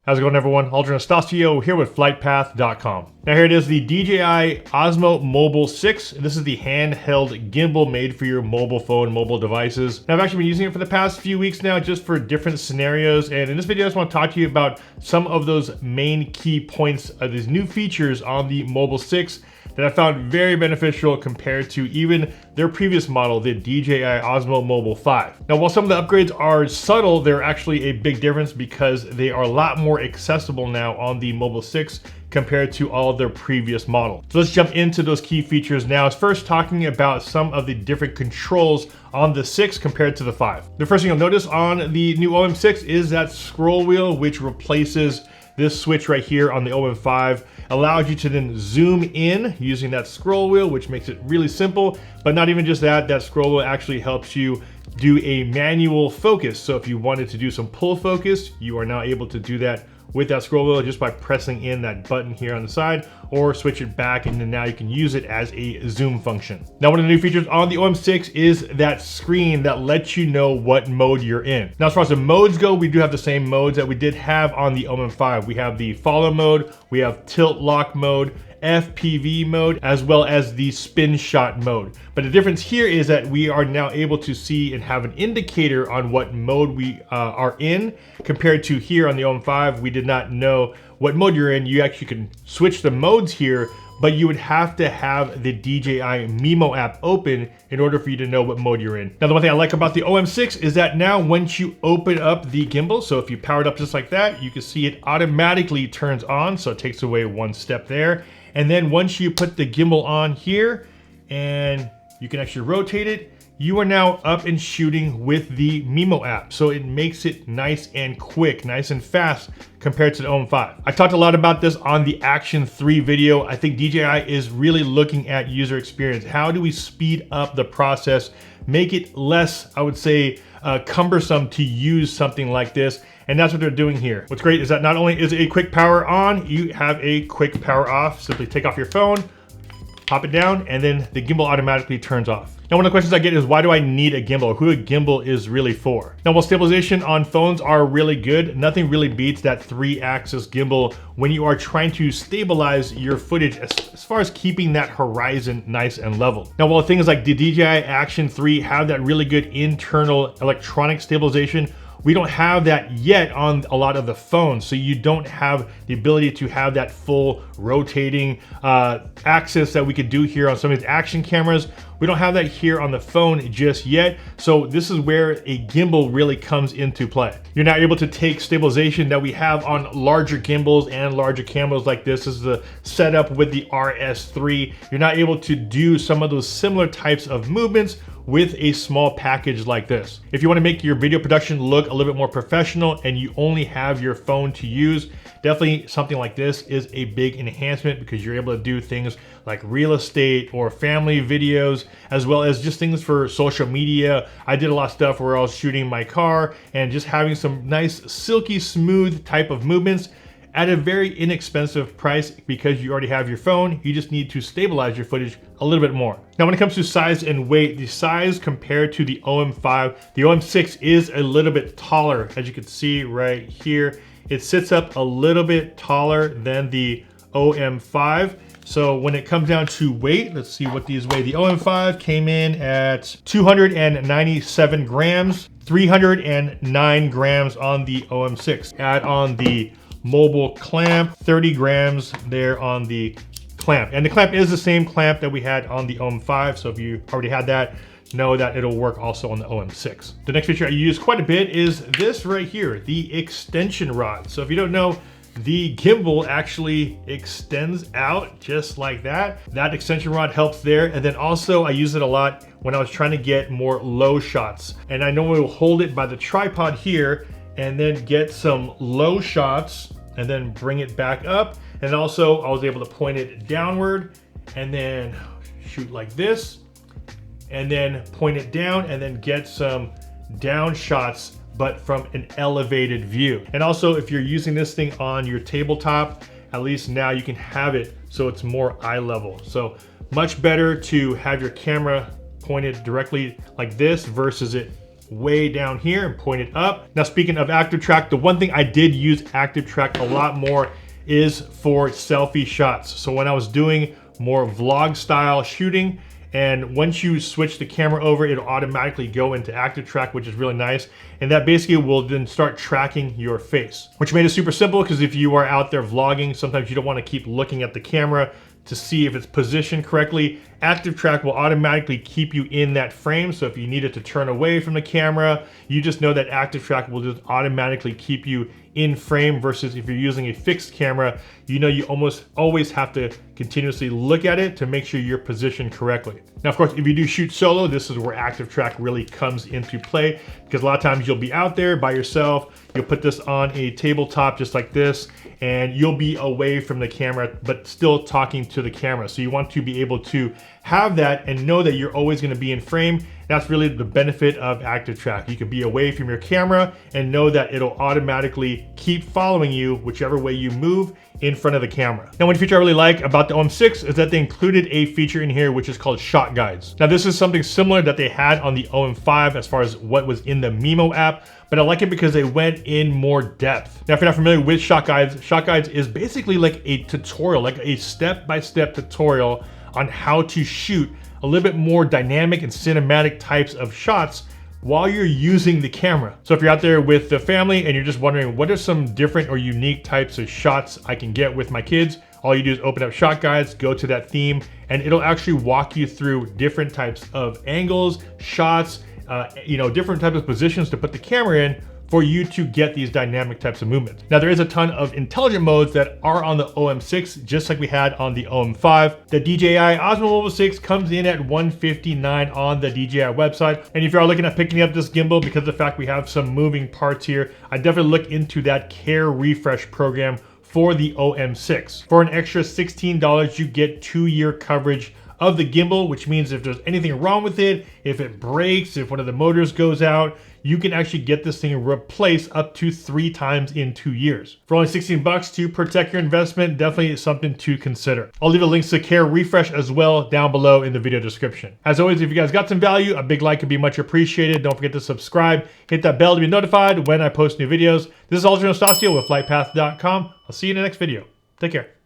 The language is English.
How's it going, everyone? Aldrin Estacio here with FlytPath.com. Now here it is, the DJI Osmo Mobile 6. This is the handheld gimbal made for your mobile phone, mobile devices. Now I've actually been using it for the past few weeks now just for different scenarios. And in this video, I just want to talk to you about some of those main key points of these new features on the Mobile 6 that I found very beneficial compared to even their previous model, the DJI Osmo Mobile 5. Now, while some of the upgrades are subtle, they're actually a big difference because they are a lot more accessible now on the Mobile 6 compared to all of their previous models. So let's jump into those key features now. First, talking about some of the different controls on the 6 compared to the 5. The first thing you'll notice on the new OM6 is that scroll wheel, which replaces this switch right here on the OM5. Allows you to then zoom in using that scroll wheel, which makes it really simple. But not even just that, that scroll wheel actually helps you do a manual focus. So if you wanted to do some pull focus, you are now able to do that with that scroll wheel just by pressing in that button here on the side, or switch it back, and then now you can use it as a zoom function. Now, one of the new features on the OM6 is that screen that lets you know what mode you're in. Now, as far as the modes go, we do have the same modes that we did have on the OM5. We have the follow mode, we have tilt lock mode, FPV mode, as well as the spin shot mode. But the difference here is that we are now able to see and have an indicator on what mode we are in, compared to here on the OM5, we did not know what mode you're in. You actually can switch the modes here, but you would have to have the DJI Mimo app open in order for you to know what mode you're in. Now, the one thing I like about the OM6 is that now once you open up the gimbal, so if you power it up just like that, you can see it automatically turns on, so it takes away one step there. And then once you put the gimbal on here and you can actually rotate it, you are now up and shooting with the Mimo app. So it makes it nice and quick, nice and fast compared to the OM5. I talked a lot about this on the Action 3 video. I think DJI is really looking at user experience. How do we speed up the process, make it less, I would say, cumbersome to use something like this? And that's what they're doing here. What's great is that not only is it a quick power on, you have a quick power off. Simply take off your phone, pop it down, and then the gimbal automatically turns off. Now, one of the questions I get is, why do I need a gimbal? Who a gimbal is really for? Now, while stabilization on phones are really good, nothing really beats that 3-axis gimbal when you are trying to stabilize your footage as far as keeping that horizon nice and level. Now, while things like the DJI Action 3 have that really good internal electronic stabilization, we don't have that yet on a lot of the phones, so you don't have the ability to have that full rotating axis that we could do here on some of these action cameras. We don't have that here on the phone just yet, so this is where a gimbal really comes into play. You're now able to take stabilization that we have on larger gimbals and larger cameras like this. This is the setup with the RS3. You're now able to do some of those similar types of movements with a small package like this. If you want to make your video production look a little bit more professional and you only have your phone to use, definitely something like this is a big enhancement, because you're able to do things like real estate or family videos, as well as just things for social media. I did a lot of stuff where I was shooting my car and just having some nice silky smooth type of movements at a very inexpensive price, because you already have your phone. You just need to stabilize your footage a little bit more. Now, when it comes to size and weight, the size compared to the OM5, the OM6 is a little bit taller. As you can see right here, it sits up a little bit taller than the OM5. So when it comes down to weight, let's see what these weigh. The OM5 came in at 297 grams, 309 grams on the OM6. Add on the mobile clamp, 30 grams there on the clamp. And the clamp is the same clamp that we had on the OM5. So if you already had that, know that it'll work also on the OM6. The next feature I use quite a bit is this right here, the extension rod. So if you don't know, the gimbal actually extends out just like that. That extension rod helps there. And then also I use it a lot when I was trying to get more low shots. And I normally will hold it by the tripod here and then get some low shots and then bring it back up. And also I was able to point it downward and then shoot like this, and then point it down and then get some down shots, but from an elevated view. And also, if you're using this thing on your tabletop, at least now you can have it so it's more eye level. So much better to have your camera pointed directly like this versus it way down here and point it up. Now, speaking of active track, the one thing I did use active track a lot more is for selfie shots. So when I was doing more vlog style shooting, and once you switch the camera over, it'll automatically go into active track, which is really nice. And that basically will then start tracking your face, which made it super simple because if you are out there vlogging, sometimes you don't want to keep looking at the camera to see if it's positioned correctly. Active track will automatically keep you in that frame. So if you needed to turn away from the camera, you just know that active track will just automatically keep you in frame, versus if you're using a fixed camera, you know you almost always have to continuously look at it to make sure you're positioned correctly. Now, of course, if you do shoot solo, this is where active track really comes into play, because a lot of times you'll be out there by yourself, you'll put this on a tabletop just like this, and you'll be away from the camera, but still talking to the camera. So you want to be able to have that and know that you're always gonna be in frame. That's really the benefit of active track. You can be away from your camera and know that it'll automatically keep following you whichever way you move in front of the camera. Now, one feature I really like about the OM6 is that they included a feature in here which is called shot guides. Now, this is something similar that they had on the OM5 as far as what was in the Mimo app, but I like it because they went in more depth. Now, if you're not familiar with shot guides is basically like a tutorial, like a step-by-step tutorial on how to shoot a little bit more dynamic and cinematic types of shots while you're using the camera. So if you're out there with the family and you're just wondering what are some different or unique types of shots I can get with my kids, all you do is open up shot guides, go to that theme, and it'll actually walk you through different types of angles, shots, different types of positions to put the camera in for you to get these dynamic types of movements. Now, there is a ton of intelligent modes that are on the OM6, just like we had on the OM5. The DJI Osmo Mobile 6 comes in at $159 on the DJI website. And if you are looking at picking up this gimbal, because of the fact we have some moving parts here, I definitely look into that care refresh program for the OM6. For an extra $16, you get 2-year coverage of the gimbal, which means if there's anything wrong with it, if it breaks, if one of the motors goes out, you can actually get this thing replaced up to 3 times in 2 years. For only 16 bucks to protect your investment, definitely something to consider. I'll leave the links to Care Refresh as well down below in the video description. As always, if you guys got some value, a big like would be much appreciated. Don't forget to subscribe, hit that bell to be notified when I post new videos. This is Alger Anastacio with FlytPath.com. I'll see you in the next video. Take care.